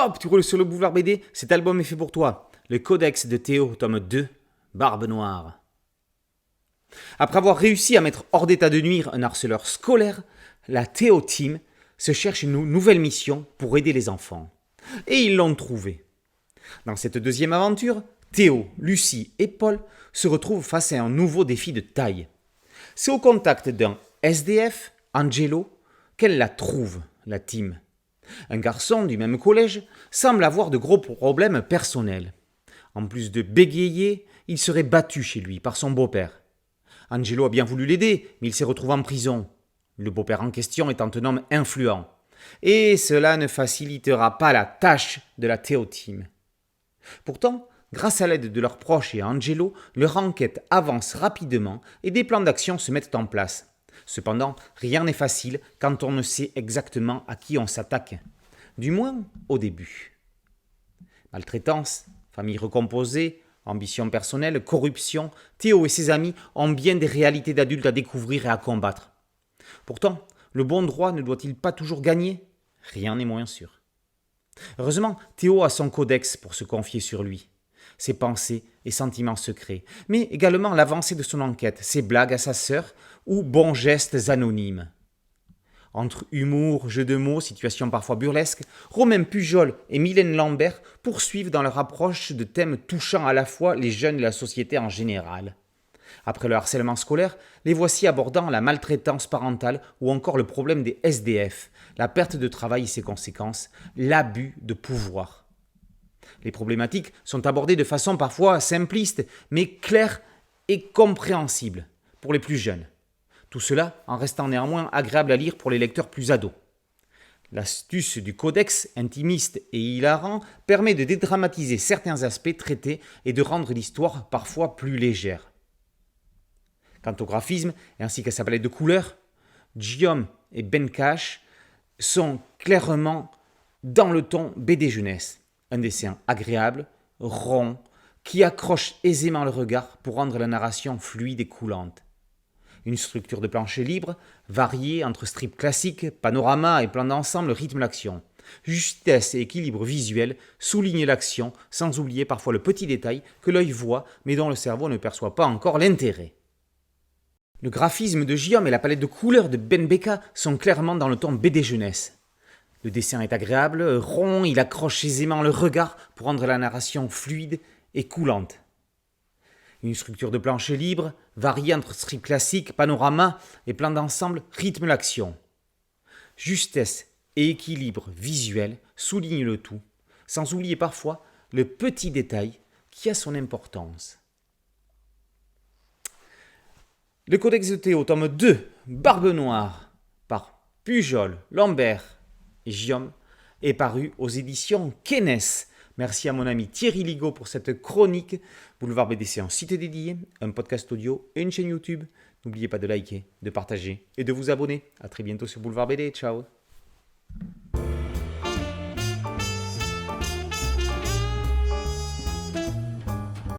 Hop, tu roules sur le boulevard BD, cet album est fait pour toi. Le Codex de Théo, tome 2, Barbe Noire. Après avoir réussi à mettre hors d'état de nuire un harceleur scolaire, la Théo Team se cherche une nouvelle mission pour aider les enfants. Et ils l'ont trouvée. Dans cette deuxième aventure, Théo, Lucie et Paul se retrouvent face à un nouveau défi de taille. C'est au contact d'un SDF, Angelo, qu'elle la trouve, la team. Un garçon du même collège semble avoir de gros problèmes personnels. En plus de bégayer, il serait battu chez lui par son beau-père. Angelo a bien voulu l'aider, mais il s'est retrouvé en prison. Le beau-père en question étant un homme influent. Et cela ne facilitera pas la tâche de la Théo Team. Pourtant, grâce à l'aide de leurs proches et à Angelo, leur enquête avance rapidement et des plans d'action se mettent en place. Cependant, rien n'est facile quand on ne sait exactement à qui on s'attaque. Du moins au début. Maltraitance, famille recomposée, ambition personnelle, corruption, Théo et ses amis ont bien des réalités d'adultes à découvrir et à combattre. Pourtant, le bon droit ne doit-il pas toujours gagner ? Rien n'est moins sûr. Heureusement, Théo a son codex pour se confier sur lui. Ses pensées et sentiments secrets, mais également l'avancée de son enquête, ses blagues à sa sœur ou bons gestes anonymes. Entre humour, jeux de mots, situations parfois burlesques, Romain Pujol et Mylène Lambert poursuivent dans leur approche de thèmes touchant à la fois les jeunes et la société en général. Après le harcèlement scolaire, les voici abordant la maltraitance parentale ou encore le problème des SDF, la perte de travail et ses conséquences, l'abus de pouvoir. Les problématiques sont abordées de façon parfois simpliste, mais claire et compréhensible pour les plus jeunes. Tout cela en restant néanmoins agréable à lire pour les lecteurs plus ados. L'astuce du codex, intimiste et hilarant, permet de dédramatiser certains aspects traités et de rendre l'histoire parfois plus légère. Quant au graphisme ainsi qu'à sa palette de couleurs, Guillaume et Ben Cash sont clairement dans le ton BD jeunesse. Un dessin agréable, rond, qui accroche aisément le regard pour rendre la narration fluide et coulante. Une structure de plancher libre, variée entre strips classiques, panorama et plans d'ensemble rythme l'action. Justesse et équilibre visuel soulignent l'action, sans oublier parfois le petit détail que l'œil voit mais dont le cerveau ne perçoit pas encore l'intérêt. Le graphisme de Guillaume et la palette de couleurs de Ben Beka sont clairement dans le ton BD jeunesse. Le dessin est agréable, rond, il accroche aisément le regard pour rendre la narration fluide et coulante. Une structure de plancher libre, variée entre strips classiques, panorama et plans d'ensemble, rythme l'action. Justesse et équilibre visuel soulignent le tout, sans oublier parfois le petit détail qui a son importance. Le Codex de Théo, tome 2, Barbe Noire, par Pujol, Lambert et Guillaume, est paru aux éditions Kenes. Merci à mon ami Thierry Ligaud pour cette chronique. Boulevard BD, c'est un site dédié, un podcast audio et une chaîne YouTube. N'oubliez pas de liker, de partager et de vous abonner. A très bientôt sur Boulevard BD. Ciao.